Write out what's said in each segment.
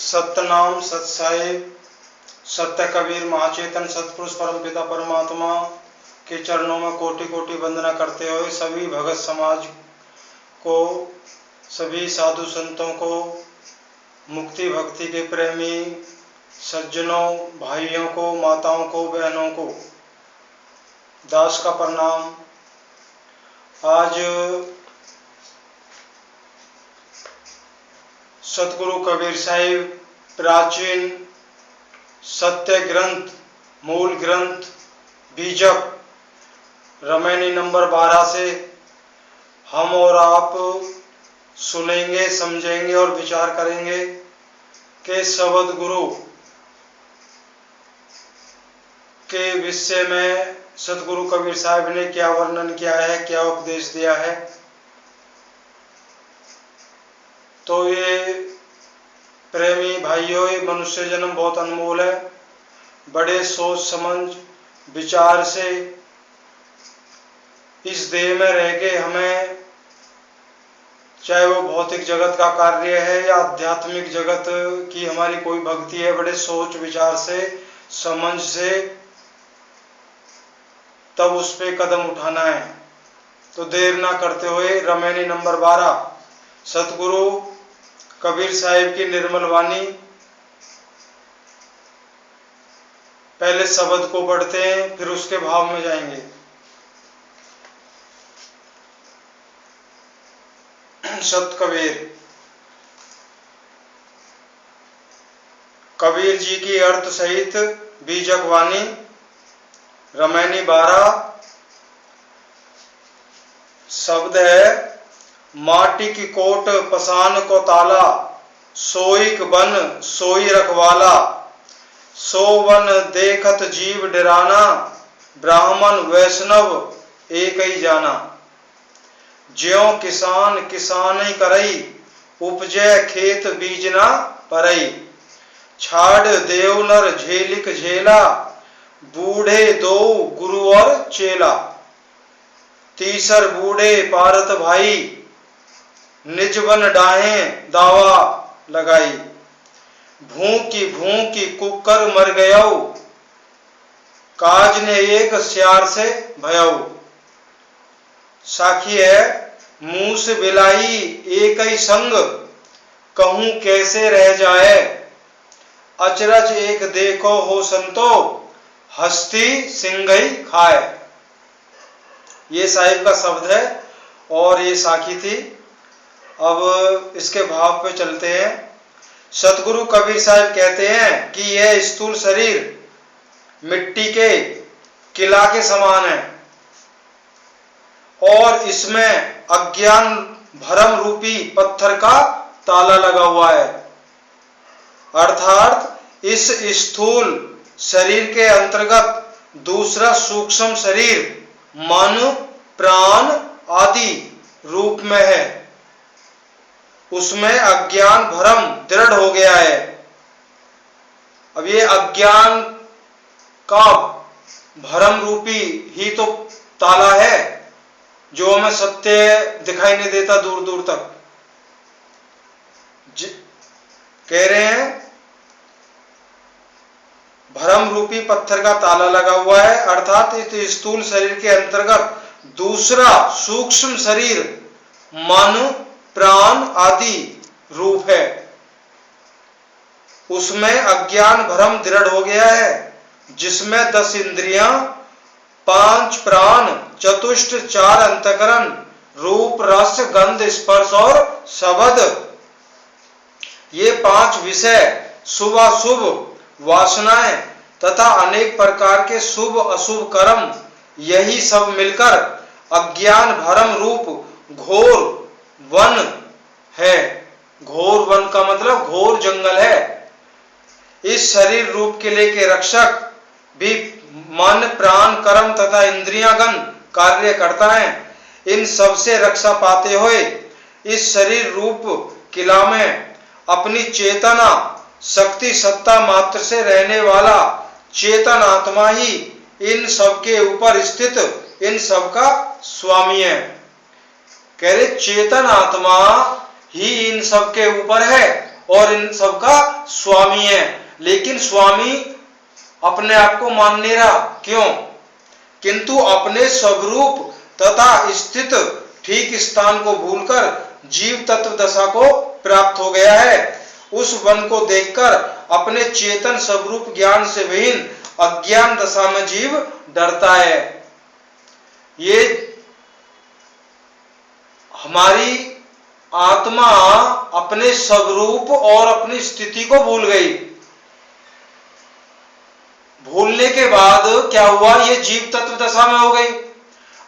सतनाम सत्साहिब सत्य कबीर महाचेतन सतपुरुष परमपिता परमात्मा के चरणों में कोटि कोटि वंदना करते हुए सभी भगत समाज को, सभी साधु संतों को, मुक्ति भक्ति के प्रेमी सज्जनों, भाइयों को, माताओं को, बहनों को दास का प्रणाम। आज सतगुरु कबीर साहिब प्राचीन सत्य ग्रंथ, मूल ग्रंथ बीजक रामायणी नंबर 12 से हम और आप सुनेंगे, समझेंगे और विचार करेंगे कि शब्द गुरु के विषय में सतगुरु कबीर साहिब ने क्या वर्णन किया है, क्या उपदेश दिया है। तो ये प्रेमी भाइयों, ये मनुष्य जन्म बहुत अनमोल है। बड़े सोच समझ विचार से इस देह में रह के हमें, चाहे वो भौतिक जगत का कार्य है या आध्यात्मिक जगत की हमारी कोई भक्ति है, बड़े सोच विचार से, समझ से तब उस पे कदम उठाना है। तो देर ना करते हुए रामायणी नंबर 12 सतगुरु कबीर साहिब की निर्मल वाणी, पहले शब्द को पढ़ते हैं, फिर उसके भाव में जाएंगे। सत कबीर कबीर जी की अर्थ सहित बीजक वाणी रामायणी 12 शब्द है। माटी की कोट पसान को ताला, सोईक बन सोई रखवाला, सो वन देखत जीव डराना, ब्राह्मण वैष्णव एक ही जाना। ज्यों किसान किसानी करई, उपजै खेत बीजना परई, छाड़ देव नर झेलिक झेला, बूढ़े दो गुरु और चेला, तीसर बूढ़े पारत भाई, निज बन डाहे दावा लगाई, भूखी कुकर मर गयौ, काज ने एक स्यार से भयौ। साखी है, मुंह से बिलाई एक ही संग, कहूं कैसे रह जाए, अचरज एक देखो हो संतो, हस्ती सिंगई खाए। ये साहिब का शब्द है और ये साखी थी। अब इसके भाव पे चलते हैं। सतगुरु कबीर साहिब कहते हैं कि यह स्थूल शरीर मिट्टी के किला के समान है और इसमें अज्ञान भरम रूपी पत्थर का ताला लगा हुआ है। अर्थात इस स्थूल शरीर के अंतर्गत दूसरा सूक्ष्म शरीर मन, प्राण आदि रूप में है, उसमें अज्ञान भरम दृढ़ हो गया है। अब ये अज्ञान का भरम रूपी ही तो ताला है जो हमें सत्य दिखाई नहीं देता दूर दूर तक। कह रहे हैं भरम रूपी पत्थर का ताला लगा हुआ है, अर्थात इस स्थूल शरीर के अंतर्गत दूसरा सूक्ष्म शरीर मन, प्राण आदि रूप है, उसमें अज्ञान भरम दृढ़ हो गया है, जिसमें 10 इंद्रियां, 5 प्राण, चतुष्ट 4 अंतकरण, रूप रस गंध स्पर्श और शब्द, ये 5 विषय, शुभ अशुभ वासनाएं तथा अनेक प्रकार के शुभ अशुभ कर्म, यही सब मिलकर अज्ञान भरम रूप घोर वन है। घोर वन का मतलब घोर जंगल है। इस शरीर रूप किले के रक्षक भी मन, प्राण, कर्म तथा इंद्रियागण कार्य करता है। इन सब से रक्षा पाते हुए इस शरीर रूप किला में अपनी चेतना शक्ति सत्ता मात्र से रहने वाला चेतन आत्मा ही इन सब के ऊपर स्थित इन सब का स्वामी है। कह रहे चेतन आत्मा ही इन सब के ऊपर है और इन सबका स्वामी है। लेकिन स्वामी अपने आप को मान नहीं रहा, क्यों? किंतु अपने स्वरूप तथा स्थित ठीक स्थान को भूलकर जीव तत्व दशा को प्राप्त हो गया है। उस वन को देखकर अपने चेतन स्वरूप ज्ञान से विहीन अज्ञान दशा में जीव डरता है। ये हमारी आत्मा अपने स्वरूप और अपनी स्थिति को भूल गई। भूलने के बाद क्या हुआ? ये जीव तत्व दशा में हो गई।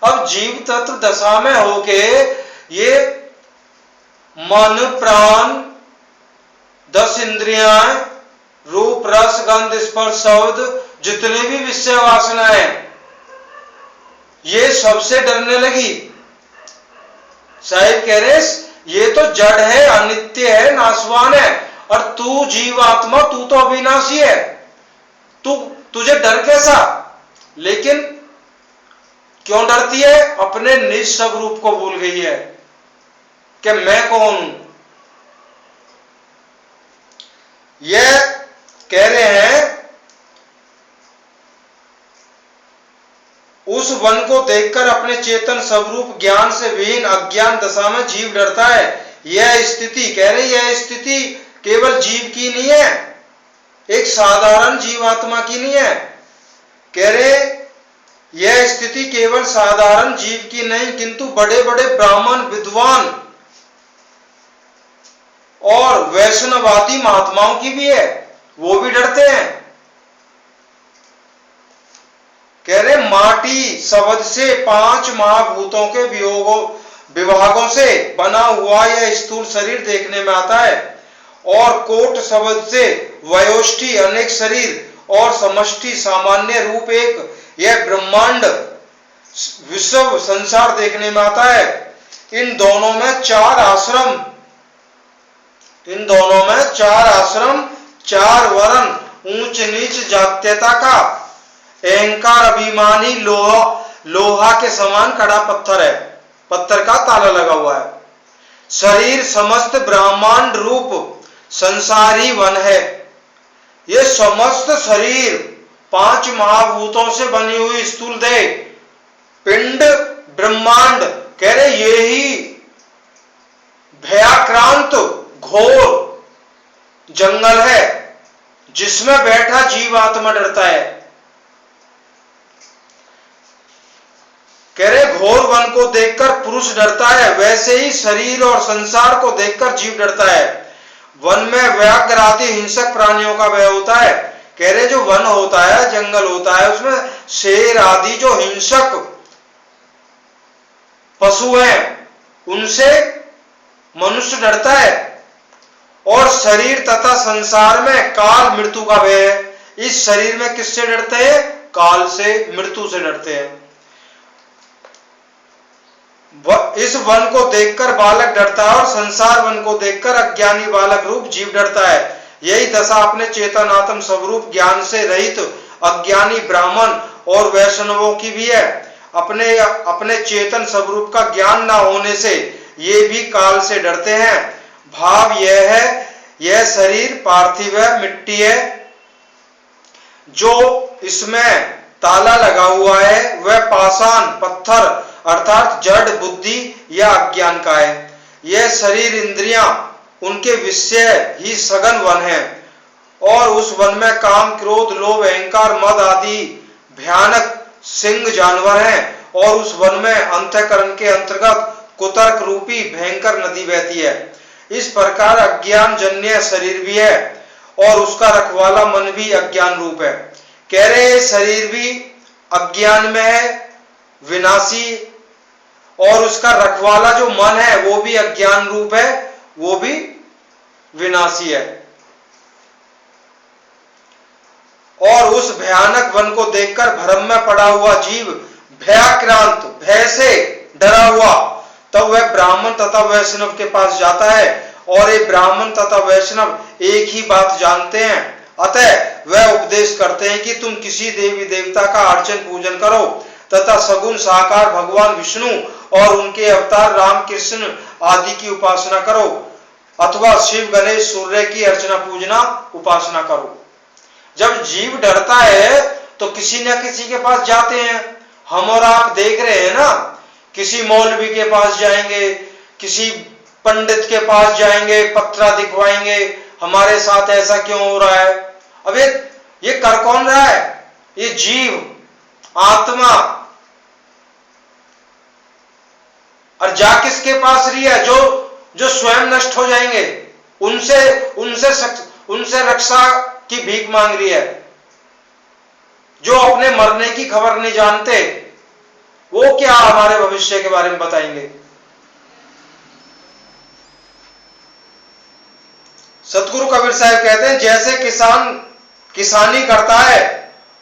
अब जीव तत्व दशा में होके ये मन, प्राण, 10 इंद्रियां, रूप, रस, गंध, स्पर्श, शब्द, जितने भी विषय वासनाएं, ये सबसे डरने लगी। साहिब कह रहे ये तो जड़ है, अनित्य है, नाशवान है, और तू जीवात्मा, तू तो अविनाशी है, तुझे डर कैसा? लेकिन क्यों डरती है? अपने निज स्वरूप को भूल गई है कि मैं कौन हूं। यह कह रहे हैं उस वन को देखकर अपने चेतन स्वरूप ज्ञान से विहीन अज्ञान दशा में जीव डरता है। यह स्थिति, कह रहे यह स्थिति केवल जीव की नहीं है, एक साधारण जीवात्मा की नहीं है। कह रहे यह स्थिति केवल साधारण जीव की नहीं, किंतु बड़े बड़े ब्राह्मण, विद्वान और वैष्णवादी महात्माओं की भी है, वो भी डरते हैं। कह रहे माटी शब्द से 5 महाभूतों के विभागों से बना हुआ यह स्थूल शरीर देखने में आता है, और कोट शब्द से वयोष्ठी अनेक शरीर और समष्टि सामान्य रूप एक यह ब्रह्मांड विश्व संसार देखने में आता है। इन दोनों में 4 आश्रम, 4 वर्ण, ऊंच नीच जात्यता का अहंकार, अभिमानी, लोहा के समान कड़ा पत्थर है, पत्थर का ताला लगा हुआ है। शरीर समस्त ब्रह्मांड रूप संसारी वन है। ये समस्त शरीर 5 महाभूतों से बनी हुई स्थूल देह, पिंड, ब्रह्मांड, कह रहे यही भयाक्रांत घोर जंगल है जिसमें बैठा जीवात्मा डरता है। कह रहे घोर वन को देखकर पुरुष डरता है, वैसे ही शरीर और संसार को देखकर जीव डरता है। वन में व्याघ्र आदि हिंसक प्राणियों का भय होता है। कह रहे जो वन होता है, जंगल होता है, उसमें शेर आदि जो हिंसक पशु हैं, उनसे मनुष्य डरता है। और शरीर तथा संसार में काल, मृत्यु का भय है। इस शरीर में किससे डरते हैं? काल से, मृत्यु से डरते हैं। इस वन को देखकर बालक डरता है और संसार वन को देखकर अज्ञानी बालक रूप जीव डरता है। यही दशा अपने चेतन आत्म स्वरूप ज्ञान से रहित अज्ञानी ब्राह्मण और वैष्णवों की भी है। अपने चेतन स्वरूप का ज्ञान न होने से ये भी काल से डरते हैं। भाव यह है, यह शरीर पार्थिव है, मिट्टी है, जो इसमें ताला लगा हुआ है वह पाषाण, पत्थर अर्थात जड़ बुद्धि या अज्ञान का है। यह शरीर, इंद्रियां, उनके विषय ही सघन वन है, और उस वन में काम, क्रोध, लोभ, अहंकार, मद आदि भयानक सिंह जानवर हैं, और उस वन में अंतःकरण के अंतर्गत कुतर्क रूपी भयंकर नदी बहती है। इस प्रकार अज्ञान जन्य शरीर भी है और उसका रखवाला मन भी अज्ञान रूप है। कह रहे शरीर भी अज्ञान में है, विनाशी, और उसका रखवाला जो मन है वो भी अज्ञान रूप है, वो भी विनाशी है। और उस भयानक वन को देखकर भ्रम में पड़ा हुआ जीव भयाक्रांत, भय से डरा हुआ, तब वह ब्राह्मण तथा वैष्णव के पास जाता है, और ये ब्राह्मण तथा वैष्णव एक ही बात जानते हैं। अतः वह उपदेश करते हैं कि तुम किसी देवी देवता का अर्चन पूजन करो तथा सगुण साकार भगवान विष्णु और उनके अवतार राम, कृष्ण आदि की उपासना करो। अथवा शिव गणेश सूर्य की अर्चना पूजना उपासना करो। जब जीव डरता है तो किसी न किसी के पास जाते हैं। हम और आप देख रहे हैं ना, किसी मौलवी के पास जाएंगे, किसी पंडित के पास जाएंगे, पत्रा दिखवाएंगे, हमारे साथ ऐसा क्यों हो रहा है। अब ये कर कौन रहा है? ये जीव आत्मा। और जा किसके पास रही है? जो स्वयं नष्ट हो जाएंगे, उनसे रक्षा की भीख मांग रही है। जो अपने मरने की खबर नहीं जानते, वो क्या हमारे भविष्य के बारे में बताएंगे। सतगुरु कबीर साहब कहते हैं, जैसे किसान किसानी करता है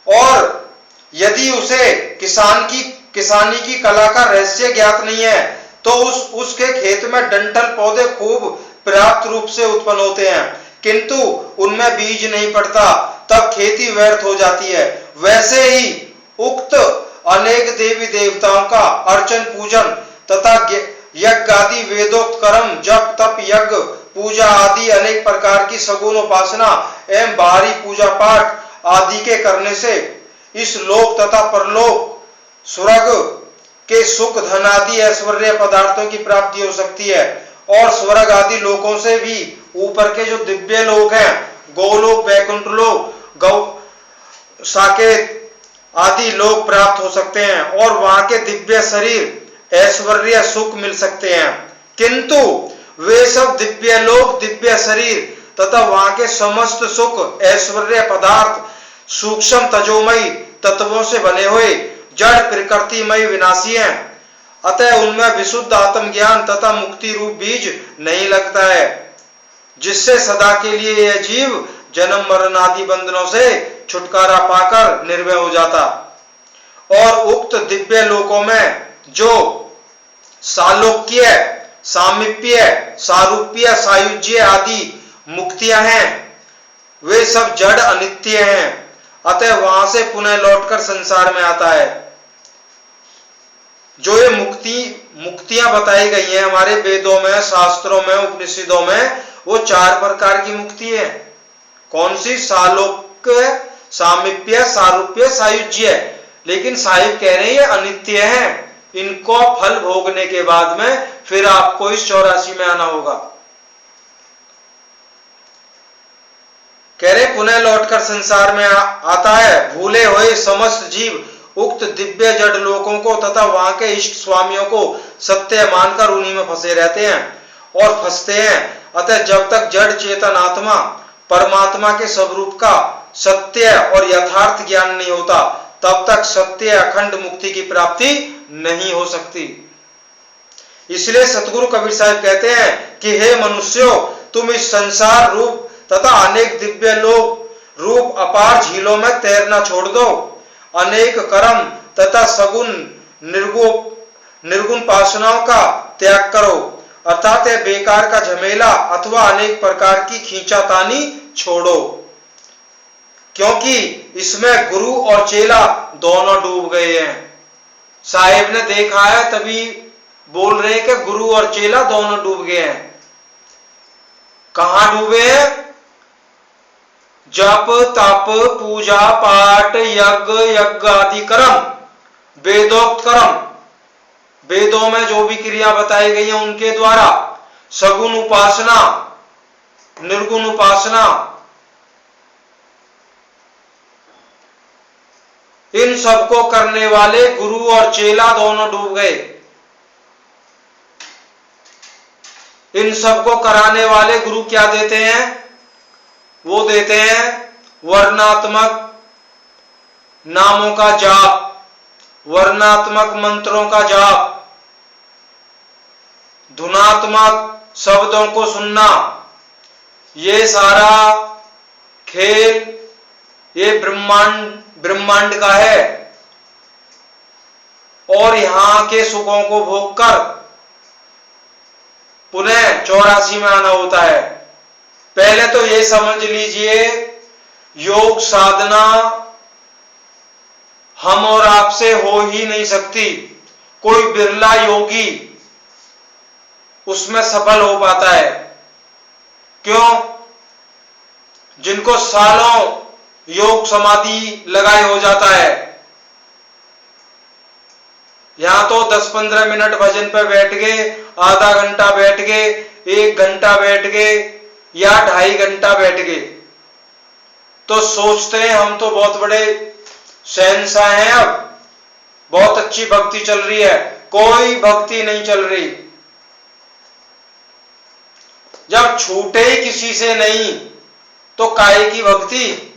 और यदि उसे किसानी की कला का रहस्य ज्ञात नहीं है तो उसके खेत में डंठल पौधे खूब पर्याप्त रूप से उत्पन्न होते हैं, किंतु उनमें बीज नहीं पड़ता, तब खेती व्यर्थ हो जाती है। वैसे ही उक्त अनेक देवी देवताओं का अर्चन पूजन तथा यज्ञ आदि वेदोक्त कर्म जप तप यज्ञ पूजा आदि अनेक प्रकार की सगुण उपासना एवं बाहरी पूजा पाठ आदि के करने से इस लोक तथा परलोक स्वर्ग के सुख धन आदि ऐश्वर्य पदार्थों की प्राप्ति हो सकती है। और स्वर्ग आदि लोकों से भी ऊपर के जो दिव्य लोक हैं, गोलोक, वैकुंठ लोक, गौ साकेत आदि लोक प्राप्त हो सकते हैं और वहां के दिव्य शरीर, ऐश्वर्य, सुख मिल सकते हैं। किंतु वे सब दिव्य लोक, दिव्य शरीर तथा वहां के समस्त सुख, ऐश्वर्य पदार्थ सूक्ष्म तजोमयी तत्वों से बने हुए जड़ प्रकृतिमय विनाशी हैं। अतः उनमें विशुद्ध आत्मज्ञान तथा मुक्ति रूप बीज नहीं लगता है, जिससे सदा के लिए यह जीव जन्म मरण आदि बंधनों से छुटकारा पाकर निर्भय हो जाता। और उक्त दिव्य लोकों में जो सालोक्य, सामीप्य, सारूप्य, सायुज्य आदि मुक्तियां हैं, वे सब जड़ अनित्य हैं। अतः वहां से पुनः लौटकर संसार में आता है। जो ये मुक्तियां बताई गई हैं हमारे वेदों में, शास्त्रों में, उपनिषदों में, वो 4 प्रकार की मुक्ति है। कौन सी? सालोक्य, सामीप्य, सारूप्य, सायुज्य। लेकिन साहिब कह रहे हैं ये अनित्य है, इनको फल भोगने के बाद में फिर आपको इस 84 में आना होगा। कह रहे पुनः लौटकर संसार में आता है। भूले हुए समस्त जीव उक्त दिव्य जड़ लोकों को तथा वहां के इष्ट स्वामियों को सत्य मानकर उन्हीं में फंसे रहते हैं और फंसते हैं। अतः जब तक जड़ चेतन आत्मा परमात्मा के स्वरूप का सत्य और यथार्थ ज्ञान नहीं होता, तब तक सत्य अखंड मुक्ति की प्राप्ति नहीं हो सकती। इसलिए सतगुरु कबीर साहब कहते हैं कि हे मनुष्यों, तुम इस संसार रूप तथा अनेक दिव्य लोक रूप अपार झीलों में तैरना छोड़ दो। अनेक कर्म तथा सगुण निर्गुण वासनाओं का त्याग करो, अर्थात बेकार का झमेला अथवा अनेक प्रकार की खींचातानी छोड़ो, क्योंकि इसमें गुरु और चेला दोनों डूब गए हैं। साहेब ने देखा है तभी बोल रहे हैं कि गुरु और चेला दोनों डूब गए हैं। कहां डूबे हैं? जप तप पूजा पाठ यज्ञ आदि कर्म, वेदोक्त कर्म, वेदों में जो भी क्रिया बताई गई है उनके द्वारा सगुण उपासना, निर्गुण उपासना, इन सबको करने वाले गुरु और चेला दोनों डूब गए। इन सबको कराने वाले गुरु क्या देते हैं? वो देते हैं वर्णात्मक नामों का जाप, वर्णात्मक मंत्रों का जाप, धुनात्मक शब्दों को सुनना। ये सारा खेल ये ब्रह्मांड का है और यहां के सुखों को भोगकर पुनः 84 में आना होता है। पहले तो ये समझ लीजिए, योग साधना हम और आपसे हो ही नहीं सकती। कोई बिरला योगी उसमें सफल हो पाता है। क्यों? जिनको सालों योग समाधि लगाए हो जाता है, यहां तो 10-15 मिनट भजन पे बैठ गए, आधा घंटा बैठ गए, 1 घंटा बैठ गए या 2.5 घंटा बैठ गए, तो सोचते हैं हम तो बहुत बड़े शहंशाह हैं, अब बहुत अच्छी भक्ति चल रही है। कोई भक्ति नहीं चल रही। जब छूटे ही किसी से नहीं तो काहे की भक्ति?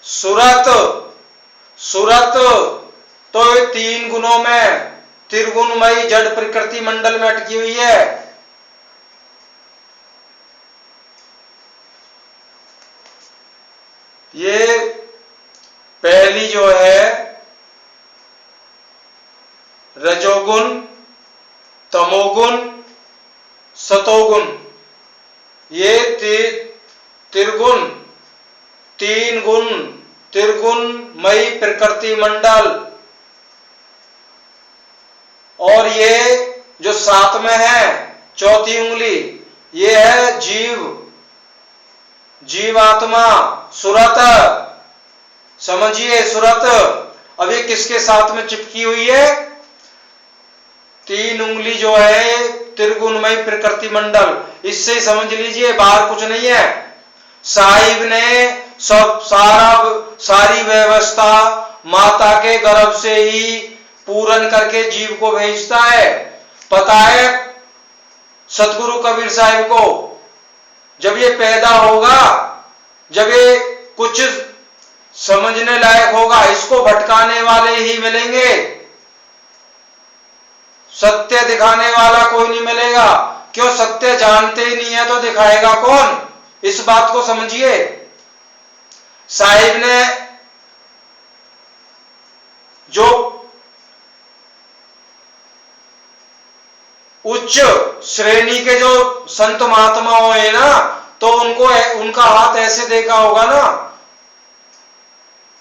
सुरत तो 3 गुणों में त्रिगुणमयी जड़ प्रकृति मंडल में अटकी हुई है। ये पहली जो है रजोगुण, तमोगुण, सतोगुण, ये त्रिगुण, 3 गुण त्रिगुणमयी प्रकृति मंडल। और ये जो 7 में है, चौथी उंगली, ये है जीवात्मा, सुरत। समझिए, सुरत। अब ये किसके साथ में चिपकी हुई है? 3 उंगली जो है त्रिगुणमयी प्रकृति मंडल, इससे समझ लीजिए, बाहर कुछ नहीं है। साहिब ने सारी व्यवस्था माता के गर्भ से ही पूर्ण करके जीव को भेजता है। पता है सतगुरु कबीर साहिब को, जब ये पैदा होगा, जब ये कुछ समझने लायक होगा, इसको भटकाने वाले ही मिलेंगे, सत्य दिखाने वाला कोई नहीं मिलेगा। क्यों? सत्य जानते ही नहीं है तो दिखाएगा कौन? इस बात को समझिए। साहिब ने जो उच्च श्रेणी के जो संत महात्माओं है ना, तो उनका हाथ ऐसे देखा होगा ना,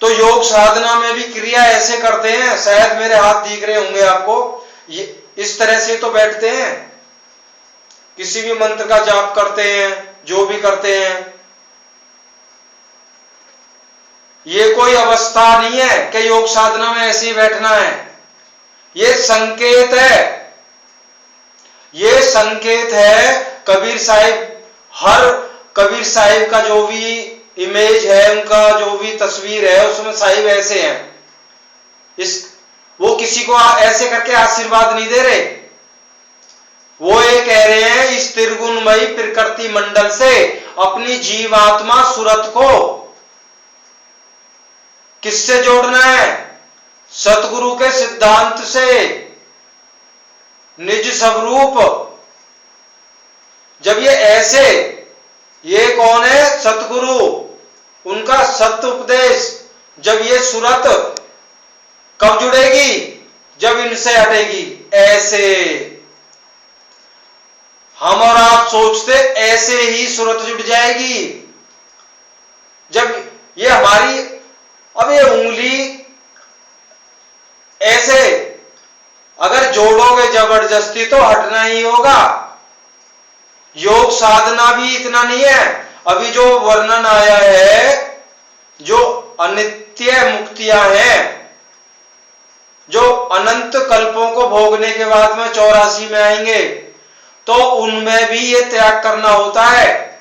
तो योग साधना में भी क्रिया ऐसे करते हैं। शायद मेरे हाथ दिख रहे होंगे आपको, ये इस तरह से तो बैठते हैं, किसी भी मंत्र का जाप करते हैं, जो भी करते हैं। ये कोई अवस्था नहीं है कि योग साधना में ऐसे ही बैठना है। ये संकेत है, ये संकेत है। कबीर साहिब का जो भी इमेज है, उनका जो भी तस्वीर है, उसमें साहिब ऐसे हैं। वो किसी को ऐसे करके आशीर्वाद नहीं दे रहे, वो ये कह रहे हैं इस त्रिगुणमयी प्रकृति मंडल से अपनी जीवात्मा सुरत को किससे जोड़ना है? सतगुरु के सिद्धांत से, निज स्वरूप। जब ये ऐसे, ये कौन है? सतगुरु, उनका सत्य उपदेश। जब ये सुरत कब जुड़ेगी? जब इनसे हटेगी। ऐसे हम और आप सोचते ऐसे ही सुरत जुड़ जाएगी। जब ये हमारी, अब ये उंगली ऐसे अगर जोड़ोगे जबरदस्ती तो हटना ही होगा। योग साधना भी इतना नहीं है। अभी जो वर्णन आया है, जो अनित्य मुक्तियां हैं, जो अनंत कल्पों को भोगने के बाद में 84 में आएंगे, तो उनमें भी ये त्याग करना होता है।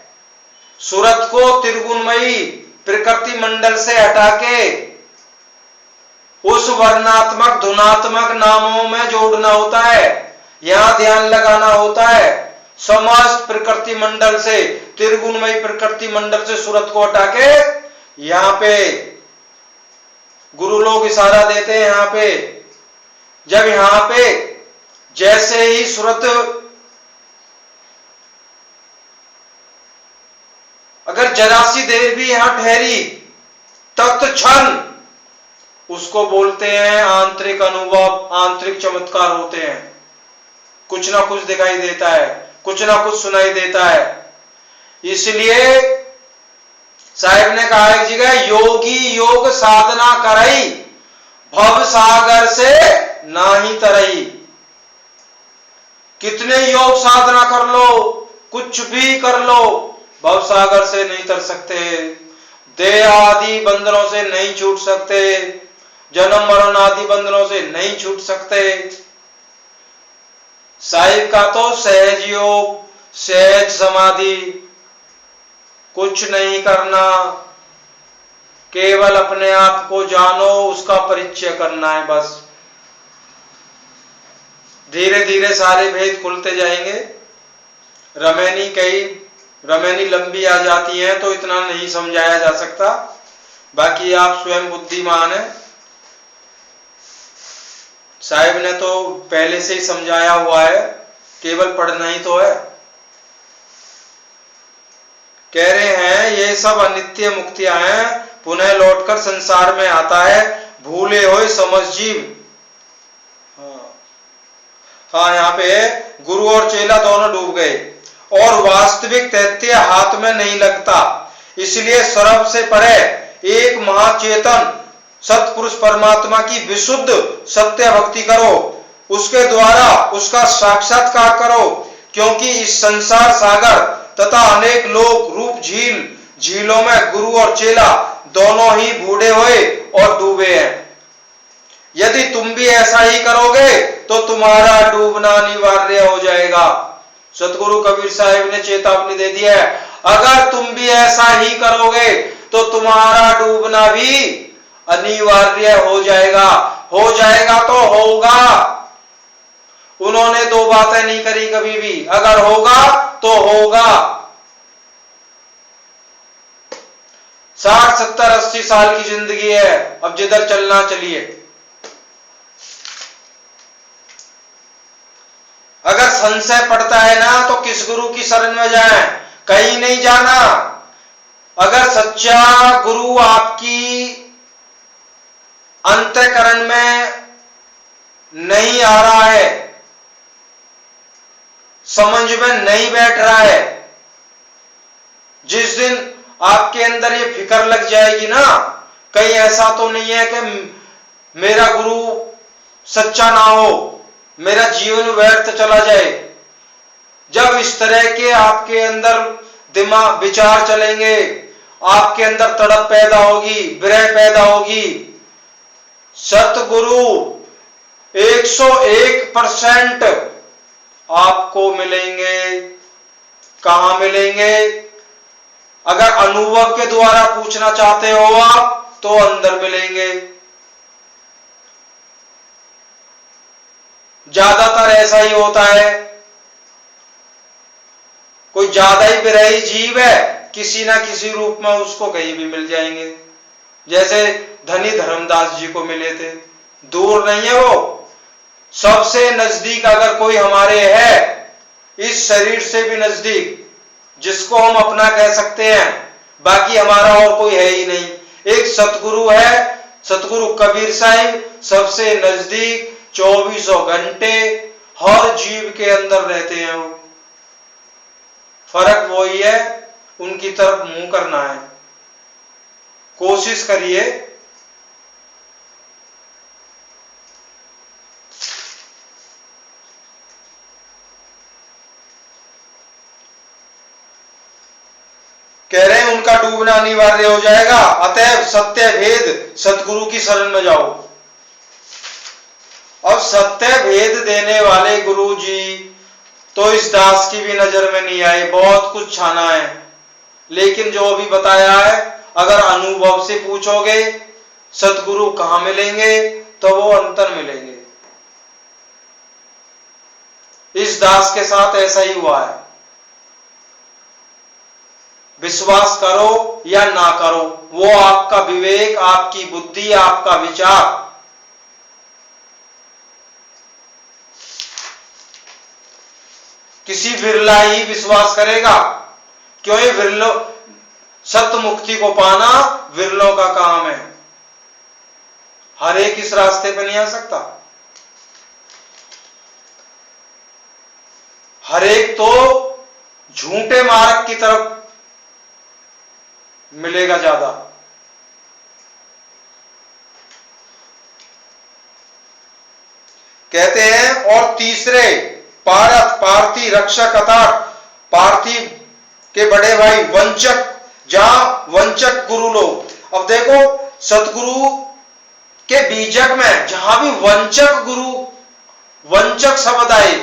सुरत को त्रिगुणमयी प्रकृति मंडल से हटा के उस वर्णात्मक धुनात्मक नामों में जोड़ना होता है। यहां ध्यान लगाना होता है। समस्त प्रकृति मंडल से, त्रिगुणमयी प्रकृति मंडल से सुरत को हटा के यहां पे गुरु लोग इशारा देते हैं। यहां पे जब यहां पे जैसे ही सुरत अगर जरा सी देर भी यहां ठहरी, तत्क्षण उसको बोलते हैं आंतरिक अनुभव, आंतरिक चमत्कार होते हैं। कुछ ना कुछ दिखाई देता है, कुछ ना कुछ सुनाई देता है। इसलिए साहिब ने कहा एक जगह, योगी योग साधना करई, भव सागर से नाही तरई। कितने योग साधना कर लो, कुछ भी कर लो, भवसागर से नहीं तर सकते, देह आदि बंधनों से नहीं छूट सकते, जन्म मरण आदि बंधनों से नहीं छूट सकते। साहिब का तो सहज योग, सहज समाधि, कुछ नहीं करना, केवल अपने आप को जानो, उसका परिचय करना है बस। धीरे धीरे सारे भेद खुलते जाएंगे। रमेनी लंबी आ जाती है तो इतना नहीं समझाया जा सकता, बाकी आप स्वयं बुद्धिमान हैं। साहिब ने तो पहले से ही समझाया हुआ है, केवल पढ़ना ही तो है। कह रहे हैं ये सब अनित्य मुक्तियां हैं, पुनः लौटकर संसार में आता है भूले हुए समझ जीव। हाँ, यहाँ पे गुरु और चेला दोनों डूब गए और वास्तविक तथ्य हाथ में नहीं लगता, इसलिए सर्व से परे एक महाचेतन सत्पुरुष परमात्मा की विशुद्ध सत्य भक्ति करो, उसके द्वारा उसका साक्षात्कार करो, क्योंकि इस संसार सागर तथा अनेक लोक रूप झीलों में गुरु और चेला दोनों ही बूढ़े हुए और डूबे हैं। यदि तुम भी ऐसा ही करोगे तो तुम्हारा डूबना अनिवार्य हो जाएगा। सतगुरु कबीर साहिब ने चेतावनी दे दी है, अगर तुम भी ऐसा ही करोगे तो तुम्हारा डूबना भी अनिवार्य हो जाएगा। हो जाएगा तो होगा। उन्होंने दो बातें नहीं करी कभी भी, अगर होगा तो होगा। 60, 70, 80 साल की जिंदगी है, अब जिधर चलना चलिए। अगर संशय पड़ता है ना तो किस गुरु की शरण में जाएं, कहीं नहीं जाना। अगर सच्चा गुरु आपकी अंतःकरण में नहीं आ रहा है, समझ में नहीं बैठ रहा है, जिस दिन आपके अंदर ये फिक्र लग जाएगी ना, कहीं ऐसा तो नहीं है कि मेरा गुरु सच्चा ना हो, मेरा जीवन व्यर्थ चला जाए। जब इस तरह के आपके अंदर दिमाग विचार चलेंगे, आपके अंदर तड़प पैदा होगी, विरह पैदा होगी, सतगुरु 101% आपको मिलेंगे। कहां मिलेंगे? अगर अनुभव के द्वारा पूछना चाहते हो आप तो अंदर मिलेंगे। ज्यादातर ऐसा ही होता है, कोई ज्यादा ही विरही जीव है, किसी ना किसी रूप में उसको कहीं भी मिल जाएंगे। जैसे धनी धर्मदास जी को मिले थे, दूर नहीं है वो, सबसे नजदीक अगर कोई हमारे है, इस शरीर से भी नजदीक, जिसको हम अपना कह सकते हैं, बाकी हमारा और कोई है ही नहीं। एक सतगुरु है, सतगुरु कबीर साहिब, सबसे नजदीक, 24 घंटे हर जीव के अंदर रहते हैं वो। फर्क वही है, उनकी तरफ मुंह करना है। कोशिश करिए। कह रहे हैं उनका डूबना अनिवार्य हो जाएगा, अतएव सत्य भेद सतगुरु की शरण में जाओ। अब सत्य भेद देने वाले गुरु जी तो इस दास की भी नजर में नहीं आए, बहुत कुछ छाना है, लेकिन जो अभी बताया है, अगर अनुभव से पूछोगे सतगुरु कहां मिलेंगे तो वो अंतर मिलेंगे। इस दास के साथ ऐसा ही हुआ है। विश्वास करो या ना करो, वो आपका विवेक, आपकी बुद्धि, आपका विचार। किसी बिरला ही विश्वास करेगा, क्यों? ये विरलो सत्य मुक्ति को पाना विरलों का काम है। हर एक इस रास्ते पर नहीं आ सकता। हर एक तो झूठे मार्ग की तरफ मिलेगा ज्यादा। कहते हैं और तीसरे पारथ पार्थी रक्षक अर्थात पार्थिव के बड़े भाई, वंचक जहां वंचक गुरु लोग। अब देखो सतगुरु के बीजक में जहां भी वंचक गुरु वंचक शब्द आए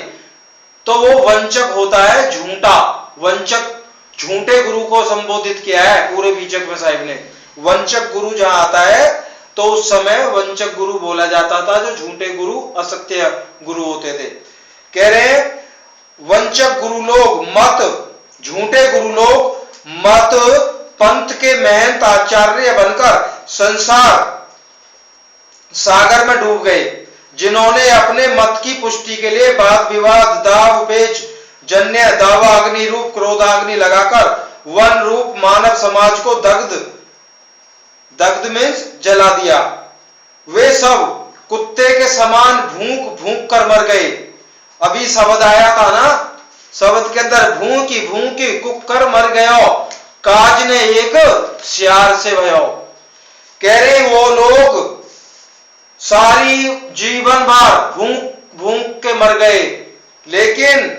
तो वो वंचक होता है झूठा। वंचक झूठे गुरु को संबोधित किया है पूरे बीजक में साहिब ने। वंचक गुरु जहां आता है तो उस समय वंचक गुरु बोला जाता था, जो झूठे गुरु असत्य गुरु होते थे। कह रहे वंचक गुरु लोग मत, झूठे गुरु लोग मत पंथ के महंत आचार्य बनकर संसार सागर में डूब गए, जिन्होंने अपने मत की पुष्टि के लिए वाद विवाद दाव पेच जन्य दावा अग्नि रूप क्रोधाग्नि लगाकर वन रूप मानव समाज को दग्ध में जला दिया। वे सब कुत्ते के समान भूख भूख कर मर गए। अभी शब्द आया था ना, शब्द के अंदर भूखी कुकर मर गयो, काज ने एक सियार से भयो। कह रहे वो लोग सारी जीवन भर भूख के मर गए, लेकिन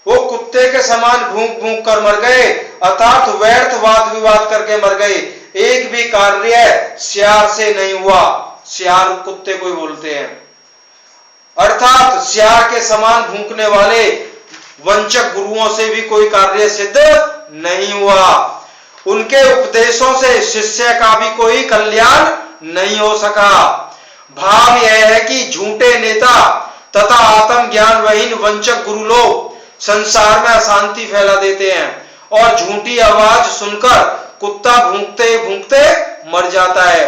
वो कुत्ते के समान भूख कर मर गए, अर्थात व्यर्थ वाद विवाद करके मर गए। एक भी कार्य सियार से नहीं हुआ। सियार कुत्ते को ही बोलते हैं, अर्थात सियार के समान भूखने वाले वंचक गुरुओं से भी कोई कार्य सिद्ध नहीं हुआ। उनके उपदेशों से शिष्य का भी कोई कल्याण नहीं हो सका। भाव यह है कि झूठे नेता तथा आत्म ज्ञान वहीन वंचक गुरु लोग संसार में अशांति फैला देते हैं और झूठी आवाज सुनकर कुत्ता भूंकते भूंकते मर जाता है।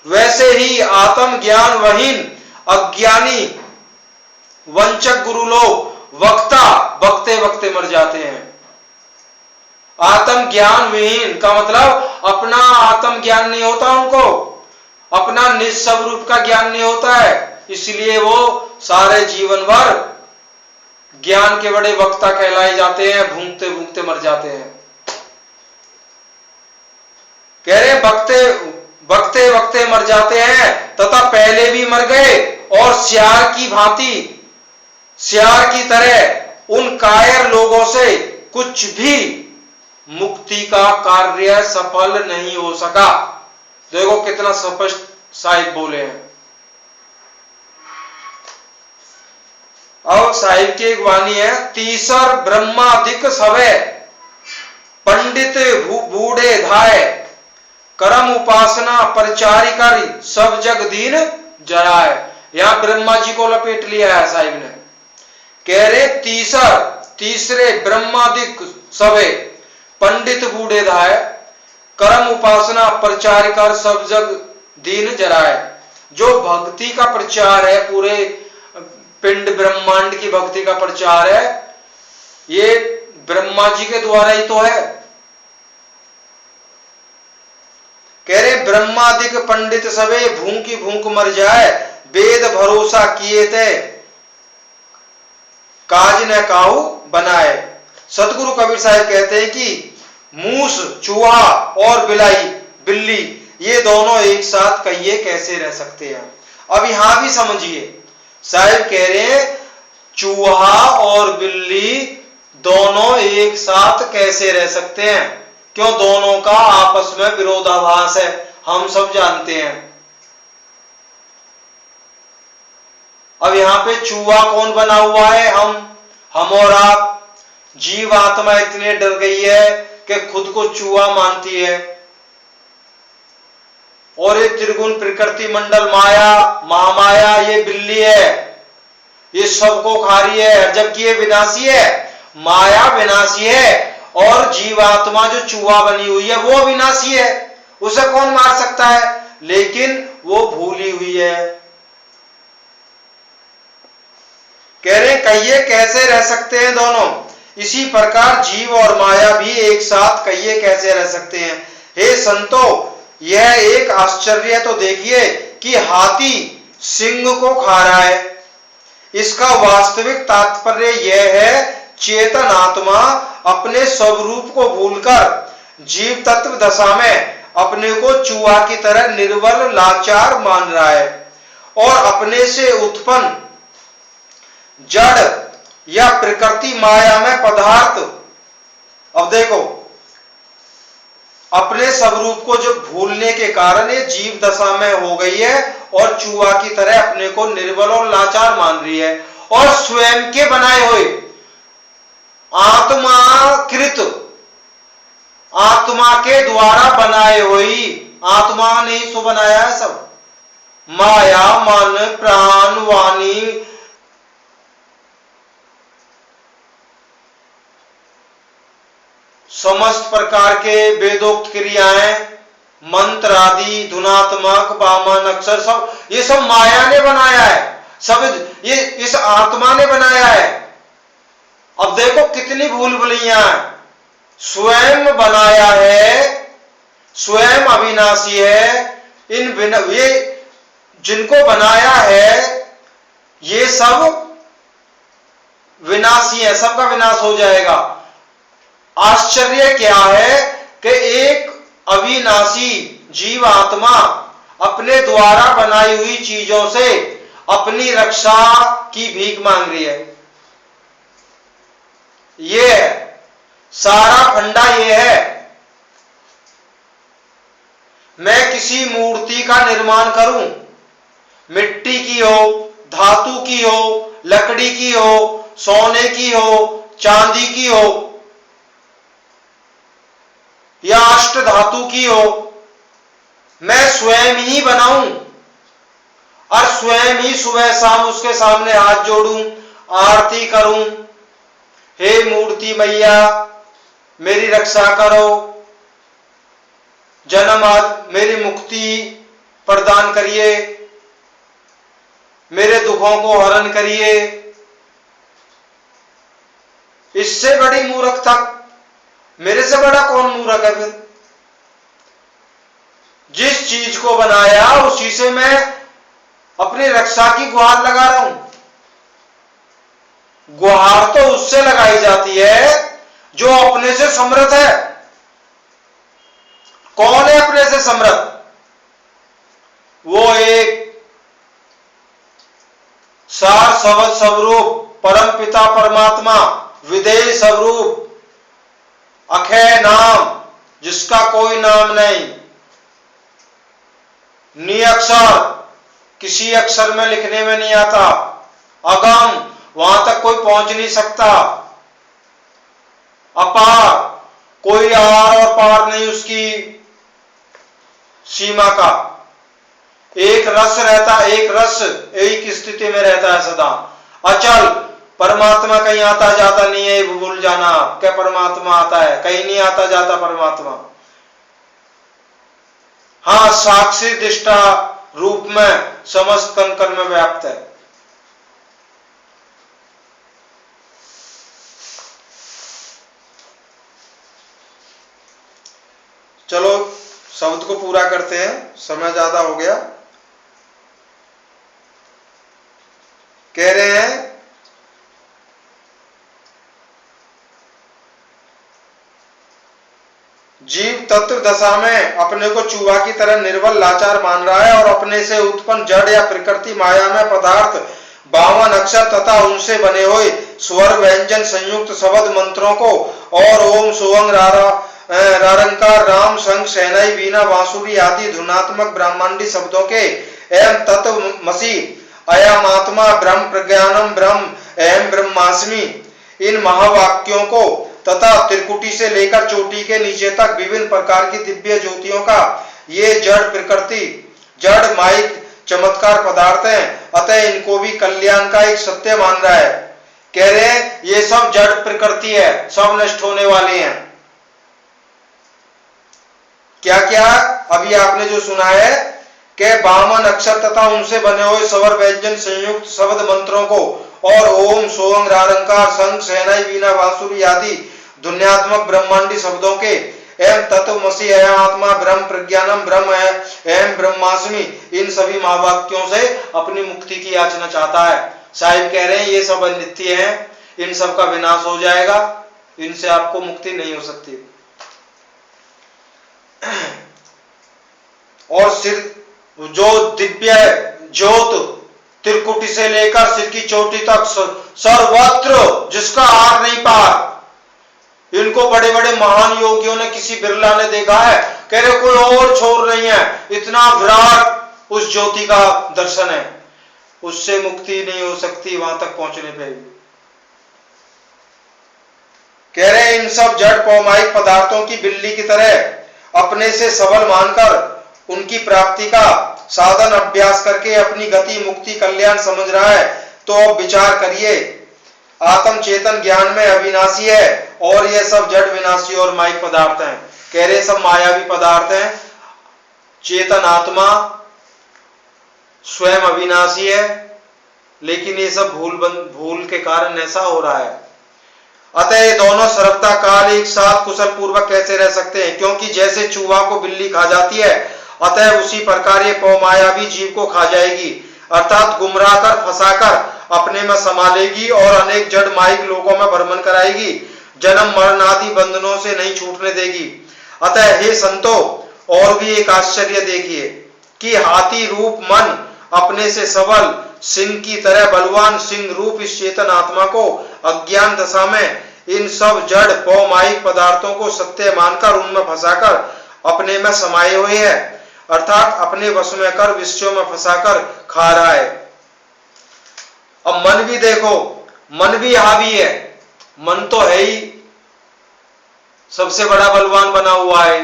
वैसे ही आत्म ज्ञान वहीन अज्ञानी वंचक गुरु लोग वक्ता बकते बकते मर जाते हैं। आत्म ज्ञान विहीन का मतलब अपना आत्म ज्ञान नहीं होता, उनको अपना निज स्वरूप का ज्ञान नहीं होता है, इसलिए वो सारे जीवन भर ज्ञान के बड़े वक्ता कहलाए जाते हैं, भूंकते भूंकते मर जाते हैं। कह रहे बकते बकते मर जाते हैं तथा पहले भी मर गए और सियार की भांति सियार की तरह उन कायर लोगों से कुछ भी मुक्ति का कार्य सफल नहीं हो सका। देखो कितना स्पष्ट साहिब बोले हैं। अब साहिब की एक वाणी है, तीसर ब्रह्मादिक सवे पंडित बूढ़े धाय कर्म उपासना परिचारिकारी सब जग दीन जराए। यहां ब्रह्मा जी को लपेट लिया है साहिब ने। कह रहे तीसरे ब्रह्मादिक सवे पंडित बूढ़े धाय कर्म उपासना प्रचारिकार सब जग दीन जराए। जो भक्ति का प्रचार है, पूरे पिंड ब्रह्मांड की भक्ति का प्रचार है, ये ब्रह्मा जी के द्वारा ही तो है। कह रहे ब्रह्मादिक पंडित सवे भूखी भूख मर जाए, वेद भरोसा किए थे काज न काहू बनाए। सतगुरु कबीर साहब कहते हैं कि मूस चूहा और बिल्ली ये दोनों एक साथ कहिए कैसे रह सकते हैं। अब यहां भी समझिए, साहब कह रहे हैं चूहा और बिल्ली दोनों एक साथ कैसे रह सकते हैं, क्यों? दोनों का आपस में विरोधाभास है, हम सब जानते हैं। अब यहां पे चूहा कौन बना हुआ है? हम और आप। जीव आत्मा इतने डर गई है कि खुद को चूहा मानती है, और ये त्रिगुण प्रकृति मंडल माया महामाया ये बिल्ली है, ये सबको खा रही है, जबकि ये विनाशी है। माया विनाशी है और जीवात्मा जो चूहा बनी हुई है वो विनाशी है, उसे कौन मार सकता है? लेकिन वो भूली हुई है। कह रहे कहिए कैसे रह सकते हैं दोनों, इसी प्रकार जीव और माया भी एक साथ कहिए कैसे रह सकते हैं। हे संतो, यह एक आश्चर्य तो देखिए कि हाथी सिंह को खा रहा है। इसका वास्तविक तात्पर्य यह है चेतन आत्मा अपने स्वरूप को भूलकर जीव तत्व दशा में अपने को चूहा की तरह निर्बल लाचार मान रहा है और अपने से उत्पन्न जड़ या प्रकृति माया में पदार्थ, अब देखो, अपने स्वरूप को जो भूलने के कारण ये जीव दशा में हो गई है और चूहा की तरह अपने को निर्बल और लाचार मान रही है, और स्वयं के बनाए हुए आत्माकृत, आत्मा के द्वारा बनाए हुई, आत्मा ने ही सो बनाया है सब, माया मन प्राण वाणी समस्त प्रकार के वेदोक्त क्रियाएं, मंत्र आदि, धुनात्मक, वामन अक्षर, सब ये सब माया ने बनाया है, सब ये इस आत्मा ने बनाया है। अब देखो कितनी भूल भुलैया है, स्वयं बनाया है, स्वयं अविनाशी है, ये जिनको बनाया है ये सब विनाशी है, सबका विनाश हो जाएगा। आश्चर्य क्या है कि एक अविनाशी जीव आत्मा अपने द्वारा बनाई हुई चीजों से अपनी रक्षा की भीख मांग रही है। ये सारा फंडा ये है। मैं किसी मूर्ति का निर्माण करूं, मिट्टी की हो, धातु की हो, लकड़ी की हो, सोने की हो, चांदी की हो या अष्ट धातु की हो, मैं स्वयं ही बनाऊं और स्वयं ही सुबह शाम उसके सामने हाथ जोड़ूं, आरती करूं, हे मूर्ति मैया मेरी रक्षा करो, जन्म मेरी मुक्ति प्रदान करिए, मेरे दुखों को हरण करिए। इससे बड़ी मूर्खता, मेरे से बड़ा कौन मूर्ख है फिर? जिस चीज को बनाया उसी से मैं अपनी रक्षा की गुहार लगा रहा हूं। गुहार तो उससे लगाई जाती है जो अपने से समर्थ है। कौन है अपने से समर्थ? वो एक सार सवद स्वरूप परम पिता परमात्मा, विदेह स्वरूप, अक्षय नाम जिसका कोई नाम नहीं, निअक्षर, किसी अक्षर में लिखने में नहीं आता, अगम, वहां तक कोई पहुंच नहीं सकता, अपार, कोई आर और पार नहीं उसकी सीमा का, एक रस रहता, एक रस एक स्थिति में रहता है सदा, अचल, परमात्मा कहीं आता जाता नहीं है, भूल जाना क्या परमात्मा आता है, कहीं नहीं आता जाता परमात्मा। हाँ, साक्षी दृष्टा रूप में समस्त कण कण में व्याप्त है। चलो शब्द को पूरा करते हैं, समय ज्यादा हो गया। कह रहे हैं जीव तत्व दशा में अपने को चूहा की तरह निर्बल लाचार मान रहा है और अपने से उत्पन्न जड़ या प्रकृति माया में पदार्थ 52 अक्षर तथा उनसे बने हुए स्वर व्यंजन संयुक्त शब्द मंत्रों को और ओम सोहंग रारंकार राम संग शहनाई वीणा बांसुरी आदि धुनात्मक ब्रह्मांडी शब्दों के एवं तत्वमसि अयमात्मा ब्रह्म प्रज्ञानम ब्रह्म एवं ब्रह्मास्मि इन महावाक्यों को तथा त्रिकुटी से लेकर चोटी के नीचे तक विभिन्न प्रकार की दिव्य ज्योतियों का ये जड़ प्रकृति, जड़ माइक चमत्कार पदार्थ हैं, अतः इनको भी कल्याण का एक सत्य मान रहा है। कह रहे हैं ये सब जड़ प्रकृति है, सब नष्ट होने वाले हैं। क्या क्या अभी आपने जो सुना है कि 52 अक्षर तथा उनसे बने हुए स्वर व्यंजन संयुक्त शब्द मंत्रों को और ओम सोहंग रारंकार शंख शहनाई वीणा बांसुरी आदि ध्वन्यात्मक ब्रह्मांडी शब्दों के एवं तत्वमसि आत्मा ब्रह्म प्रज्ञानम ब्रह्म एवं ब्रह्मास्मि इन सभी महावाक्यों से अपनी मुक्ति की याचना चाहता है। साहिब कह रहे हैं ये सब अनित्य हैं, इन सब का विनाश हो जाएगा, इनसे आपको मुक्ति नहीं हो सकती। और सिर्फ जो दिव्य ज्योत त्रिकुटी से लेकर सिर की चोटी तक सर्वत्र जिसका हार नहीं पार। इनको बड़े बड़े महान योगियों ने, किसी बिरला ने देखा है, कह रहे कोई और छोर नहीं है, इतना विराट उस ज्योति का दर्शन है, उससे मुक्ति नहीं हो सकती वहां तक पहुंचने पे। कह रहे इन सब जड़ पौमाइक पदार्थों की बिल्ली की तरह अपने से सबल मानकर उनकी प्राप्ति का साधन अभ्यास करके अपनी गति मुक्ति कल्याण समझ रहा है। तो अब विचार करिए, आत्म चेतन ज्ञान में अविनाशी है और ये सब जड़ विनाशी और माइक पदार्थ हैं। कह रहे सब मायावी पदार्थ हैं, चेतन आत्मा स्वयं अविनाशी है, लेकिन ये सब भूल के कारण ऐसा हो रहा है। अतः ये दोनों सर्वथा काल एक साथ कुशल पूर्वक कैसे रह सकते हैं? क्योंकि जैसे चूहा को बिल्ली खा जाती है, अतः उसी प्रकार ये पौमायावी जीव को खा जाएगी, अर्थात गुमराह कर फंसाकर अपने में समा लेगी और अनेक जड़ माइक लोकों में भ्रमण कराएगी, जन्म मरण आदि बंधनों से नहीं छूटने देगी। अतः हे संतो, और भी एक आश्चर्य देखिए कि हाथी रूप मन अपने से सबल सिंह की तरह बलवान सिंह रूप इस चेतन आत्मा को अज्ञान दशा में इन सब जड़ पौमाइक पदार्थों को सत्य मानकर उनमें फंसाकर अपने में समाये हुए है, अर्थात अपने वश में कर विषयों में फंसाकर खा रहा है। अब मन भी देखो, मन भी हावी है, मन तो है ही सबसे बड़ा बलवान बना हुआ है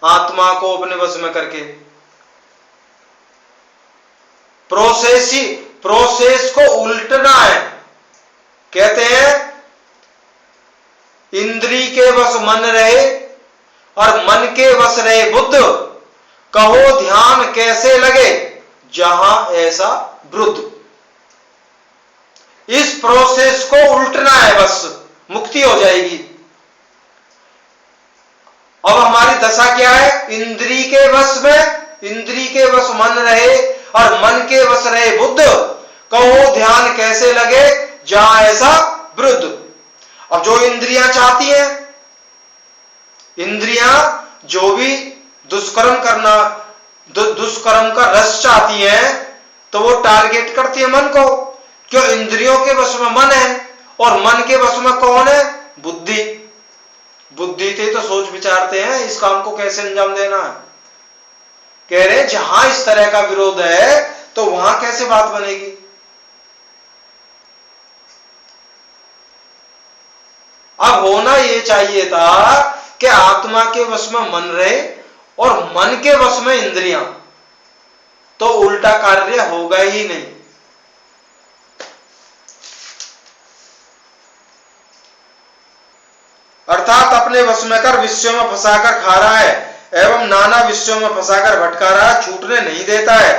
आत्मा को अपने वश में करके। प्रोसेस को उल्टना है। कहते हैं इंद्री के वश मन रहे और मन के वश रहे बुद्ध, कहो ध्यान कैसे लगे जहां ऐसा वृद्ध। इस प्रोसेस को उल्टना है, बस मुक्ति हो जाएगी। अब हमारी दशा क्या है? इंद्री के वश में, इंद्री के वश मन रहे और मन के वश रहे बुद्ध, कहो ध्यान कैसे लगे जहां ऐसा वृद्ध। अब जो इंद्रियां चाहती हैं, इंद्रियां जो भी दुष्कर्म करना, दुष्कर्म का रस चाहती हैं, तो वो टारगेट करती है मन को। क्यों? इंद्रियों के वश में मन है और मन के वश में कौन है? बुद्धि। बुद्धि थे तो सोच विचारते हैं इस काम को कैसे अंजाम देना है। कह रहे जहां इस तरह का विरोध है तो वहां कैसे बात बनेगी? अब होना यह चाहिए था कि आत्मा के वश में मन रहे और मन के वश में इंद्रियां, तो उल्टा कार्य होगा ही नहीं। अर्थात अपने वश में कर विषयों में फंसाकर खा रहा है एवं नाना विषयों में फंसाकर भटका रहा है, छूटने नहीं देता है।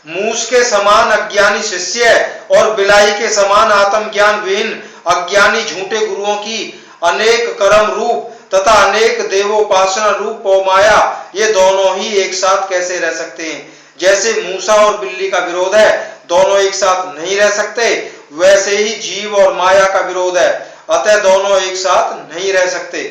मूस के समान अज्ञानी शिष्य और बिलाई के समान आत्म ज्ञान विहीन अज्ञानी झूठे गुरुओं की अनेक कर्म रूप तथा अनेक देवोपासना रूप पौमाया, ये दोनों ही एक साथ कैसे रह सकते हैं? जैसे मूसा और बिल्ली का विरोध है, दोनों एक साथ नहीं रह सकते, वैसे ही जीव और माया का विरोध है, अतः दोनों एक साथ नहीं रह सकते।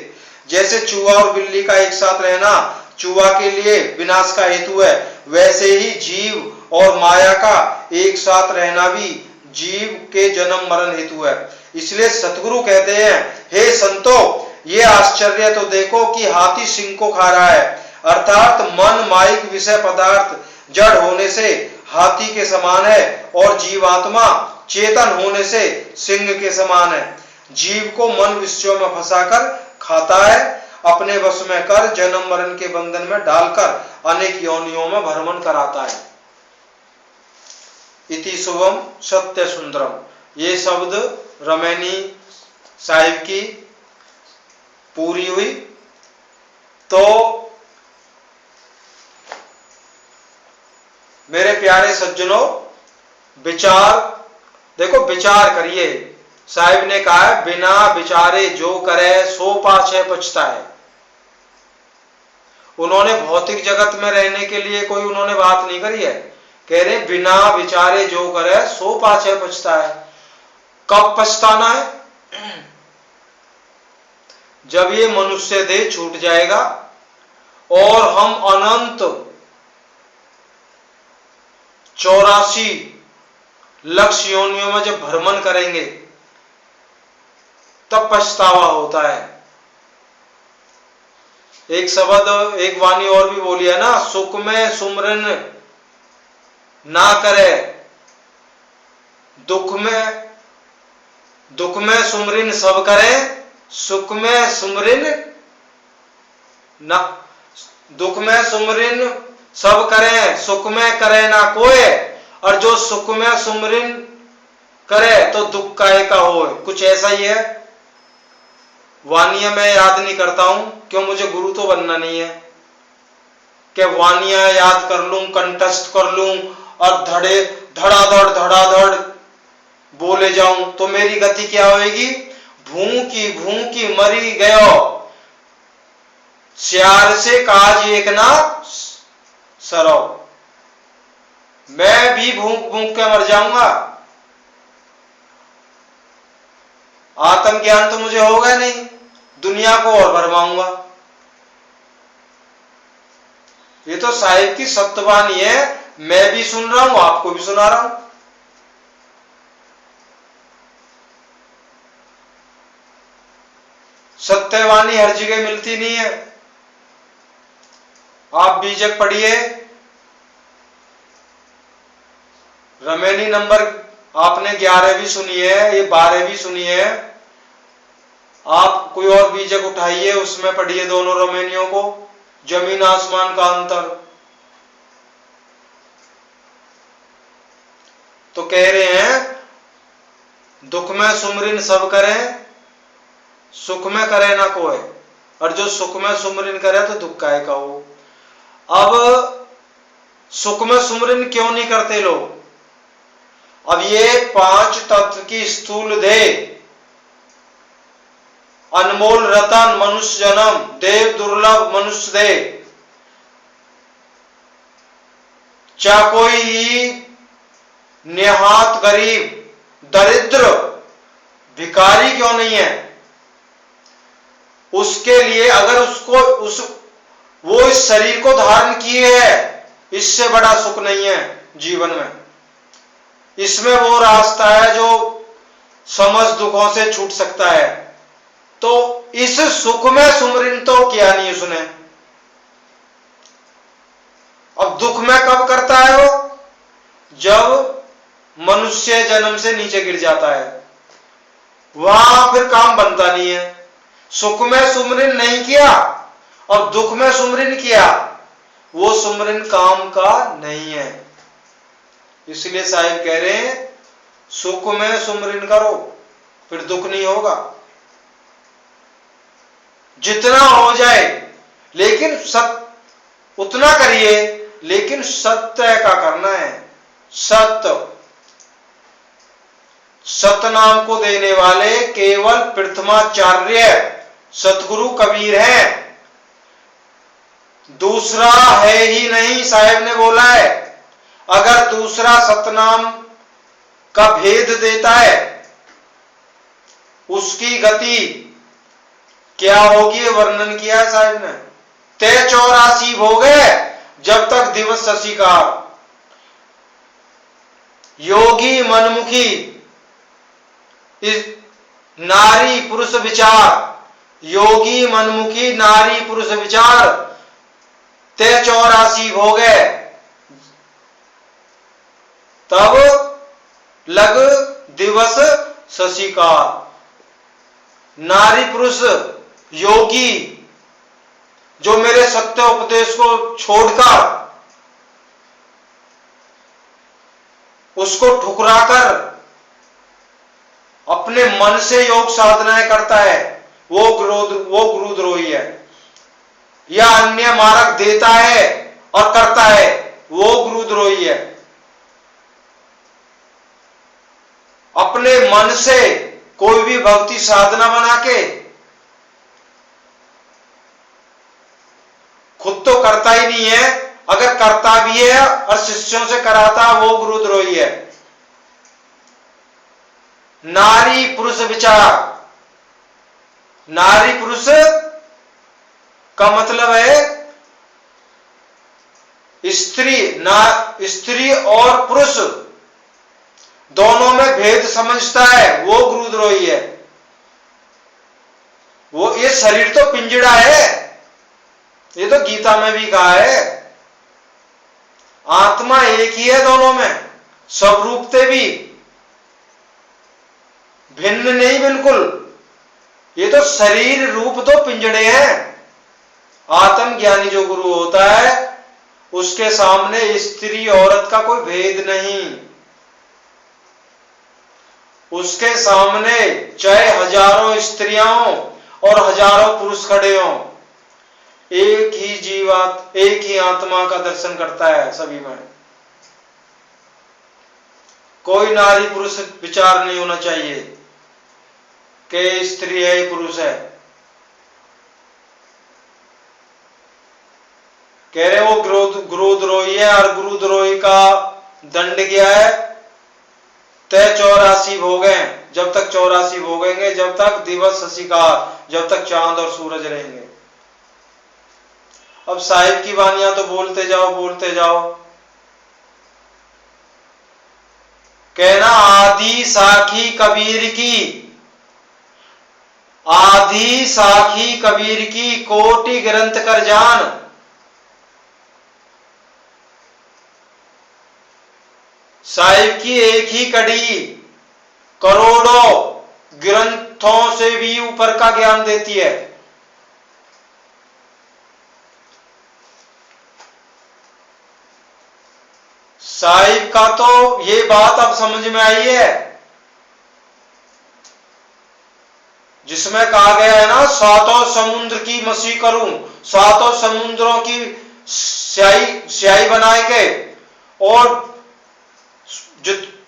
जैसे चूहा और बिल्ली का एक साथ रहना चूहा के लिए विनाश का हेतु है, वैसे ही जीव और माया का एक साथ रहना भी जीव के जन्म मरण हेतु है। इसलिए सतगुरु कहते हैं, हे संतो, ये आश्चर्य तो देखो कि हाथी सिंह को खा रहा है, अर्थात मन माइक विषय पदार्थ जड़ होने से हाथी के समान है और जीवात्मा चेतन होने से सिंह के समान है। जीव को मन विषयों में फंसाकर खाता है, अपने वश में कर जन्म मरण के बंधन में डालकर अनेक योनियों में भ्रमण कराता है। इति शुभम सत्य सुंदरम। ये शब्द रमैनी साहिब की पूरी हुई। तो मेरे प्यारे सज्जनों, विचार देखो, विचार करिए। साहिब ने कहा है, बिना विचारे जो करे सो पाछे पछताए। उन्होंने भौतिक जगत में रहने के लिए कोई उन्होंने बात नहीं करी है। कह रहे बिना विचारे जो करे सो पाछे पछताए। कब पछताना है? जब ये मनुष्य देह छूट जाएगा और हम अनंत 84 लक्ष्य योनियों में जब भ्रमण करेंगे तब पछतावा होता है। एक शब्द, एक वाणी और भी बोली है ना, सुख में सुमरन ना करे, दुख में सुमरिन सब करे, सुख में सुमरिन ना, दुख में सुमरिन सब करे, सुख में करे ना कोई, और जो सुख में सुमरिन करे तो दुख काहे का होए। कुछ ऐसा ही है। वानियां मैं याद नहीं करता हूं, क्यों, मुझे गुरु तो बनना नहीं है कि वानियां याद कर लूं, कंठस्थ कर लूं और धड़ाधड़ बोले जाऊं, तो मेरी गति क्या होगी? भूखी मरी गयो, श्यार से काज एक ना सरो। मैं भी भूख के मर जाऊंगा, आत्मज्ञान तो मुझे होगा नहीं, दुनिया को और भरमाऊंगा। ये तो साहिब की सत्यवाणी है, मैं भी सुन रहा हूं, आपको भी सुना रहा हूं। सत्यवाणी हर जगह मिलती नहीं है। आप बीजक पढ़िए, रमेनी नंबर आपने 11वीं सुनी है, ये 12वीं सुनी है। आप कोई और बीजक उठाइए, उसमें पढ़िए दोनों रमेनियों को, जमीन आसमान का अंतर। तो कह रहे हैं दुख में सुमरिन सब करे, सुख में करे ना कोई, और जो सुख में सुमरिन करे तो दुख काहे का हो। अब सुख में सुमरिन क्यों नहीं करते लोग? अब ये 5 तत्व की स्थूल देह, अनमोल रतन मनुष्य जन्म, देव दुर्लभ मनुष्य देह, चाहे कोई निहात गरीब दरिद्र भिखारी क्यों नहीं है, उसके लिए अगर वो इस शरीर को धारण किए है, इससे बड़ा सुख नहीं है जीवन में। इसमें वो रास्ता है जो समस्त दुखों से छूट सकता है। तो इस सुख में सुमरिन तो किया नहीं उसने। अब दुख में कब करता है वो? जब मनुष्य जन्म से नीचे गिर जाता है, वहां फिर काम बनता नहीं है। सुख में सुमरिन नहीं किया और दुख में सुमरिन किया, वो सुमरिन काम का नहीं है। इसलिए साहिब कह रहे हैं सुख में सुमरिन करो, फिर दुख नहीं होगा। जितना हो जाए, लेकिन उतना करिए, लेकिन सत्य का करना है। सत्य नाम को देने वाले केवल प्रथमाचार्य सतगुरु कबीर हैं, दूसरा है ही नहीं। साहेब ने बोला है अगर दूसरा सतनाम का भेद देता है, उसकी गति क्या होगी, वर्णन किया है साहिब ने। ते 84 भोगे जब तक दिवस शशि का, योगी मनमुखी इस नारी पुरुष विचार, योगी मनमुखी नारी पुरुष विचार, ते 84 भोगे तब लग दिवस शशि का। नारी पुरुष योगी जो मेरे सत्य उपदेश को छोड़कर, उसको ठुकराकर अपने मन से योग साधनाएं करता है, वो गुरुद्रोही है। या अन्य मार्ग देता है और करता है, वो गुरुद्रोही है। अपने मन से कोई भी भक्ति साधना बना के खुद तो करता ही नहीं है, अगर करता भी है और शिष्यों से कराता, वो गुरुद्रोही है। नारी पुरुष विचार, नारी पुरुष का मतलब है स्त्री और पुरुष दोनों में भेद समझता है, वो गुरुद्रोही है। वो ये शरीर तो पिंजड़ा है, ये तो गीता में भी कहा है। आत्मा एक ही है दोनों में, स्वरूपते भी भिन्न नहीं बिल्कुल। ये तो शरीर रूप तो पिंजड़े हैं। आत्मज्ञानी जो गुरु होता है उसके सामने स्त्री औरत का कोई भेद नहीं। उसके सामने चाहे हजारों स्त्रियां हों और हजारों पुरुष खड़े हों, एक ही जीवात, एक ही आत्मा का दर्शन करता है सभी में। कोई नारी पुरुष विचार नहीं होना चाहिए कि स्त्री है पुरुष है। कह रहे वो गुरुद्रोही है, और गुरुद्रोही का दंड क्या है? तय 84 भोगे। जब तक 84 भोगेंगे, जब तक दिवस शशिकार, जब तक चांद और सूरज रहेंगे। अब साहिब की वानियां तो बोलते जाओ। कहना आदि साखी कबीर की, आदि साखी कबीर की कोटि ग्रंथ कर जान। साहिब की एक ही कड़ी करोड़ों ग्रंथों से भी ऊपर का ज्ञान देती है। साहिब का तो ये बात अब समझ में आई है, जिसमें कहा गया है ना, सातों समुद्र की मसी करूं, सातों समुद्रों की स्याही बनाए के, और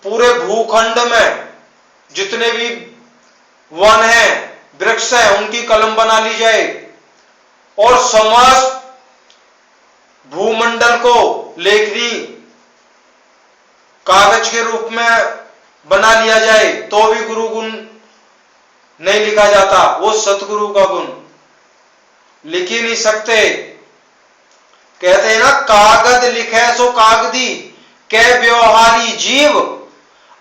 पूरे भूखंड में जितने भी वन हैं, वृक्ष हैं, उनकी कलम बना ली जाए, और समस्त भूमंडल को लेखनी कागज के रूप में बना लिया जाए, तो भी गुरु गुण नहीं लिखा जाता। वो सतगुरु का गुण लिख ही नहीं सकते। कहते हैं ना, कागज लिखे सो कागदी, कै व्यवहारी जीव,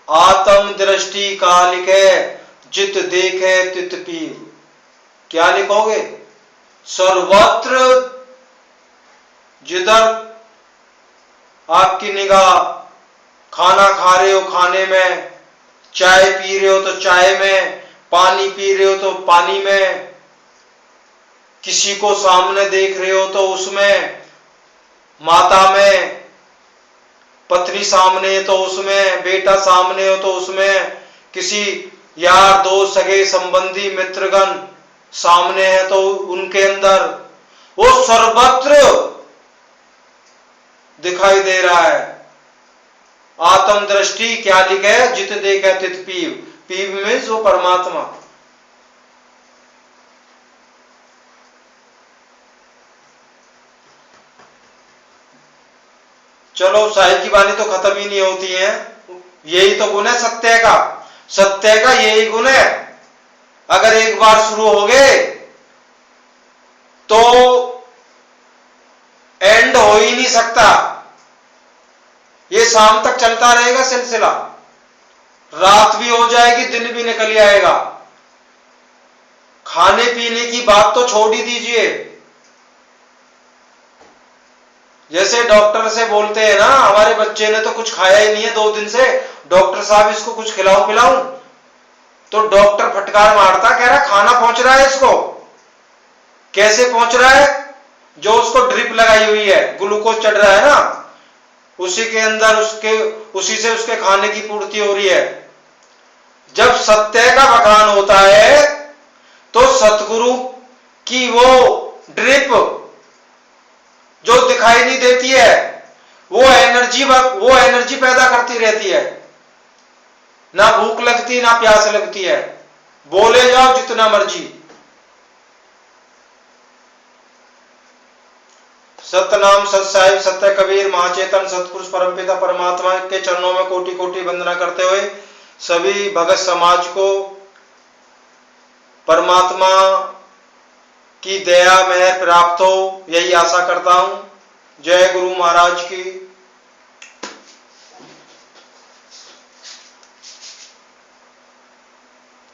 आत्म दृष्टि का लिखे, जित देखे तित पीव। क्या लिखोगे? सर्वत्र जिधर आपकी निगाह, खाना खा रहे हो खाने में, चाय पी रहे हो तो चाय में, पानी पी रहे हो तो पानी में, किसी को सामने देख रहे हो तो उसमें, माता में, पत्नी सामने तो उसमें, बेटा सामने हो तो उसमें, किसी यार दोस्त सगे संबंधी मित्रगण सामने है तो उनके अंदर, वो सर्वत्र दिखाई दे रहा है। आत्म दृष्टि क्या लिखे? जित देखे तित पीव। पीव में जो परमात्मा। चलो, साहिब की वाणी तो खत्म ही नहीं होती है। यही तो गुण है सत्य का। सत्य का यही गुण है। अगर एक बार शुरू हो गए तो एंड हो ही नहीं सकता। ये शाम तक चलता रहेगा सिलसिला। रात भी हो जाएगी, दिन भी निकल आएगा। खाने पीने की बात तो छोड़ ही दीजिए। जैसे डॉक्टर से बोलते हैं ना, हमारे बच्चे ने तो कुछ खाया ही नहीं है 2 दिन से, डॉक्टर साहब इसको कुछ खिलाऊं पिलाऊं, तो डॉक्टर फटकार मारता, कह रहा खाना पहुंच रहा है इसको। कैसे पहुंच रहा है? जो उसको ड्रिप लगाई हुई है, ग्लूकोज चढ़ रहा है ना, उसी के अंदर उसी से उसके खाने की पूर्ति हो रही है। जब सत्य का बखान होता है तो सतगुरु की वो ड्रिप जो दिखाई नहीं देती है, वो एनर्जी पैदा करती रहती है। ना भूख लगती, ना प्यास लगती है। बोले जाओ जितना मर्जी। सतनाम सत साहिब सत्य कबीर महाचेतन सतपुरुष परमपिता परमात्मा के चरणों में कोटि कोटि वंदना करते हुए सभी भगत समाज को परमात्मा की दया मेहर प्राप्त हो, यही आशा करता हूं। जय गुरु महाराज की।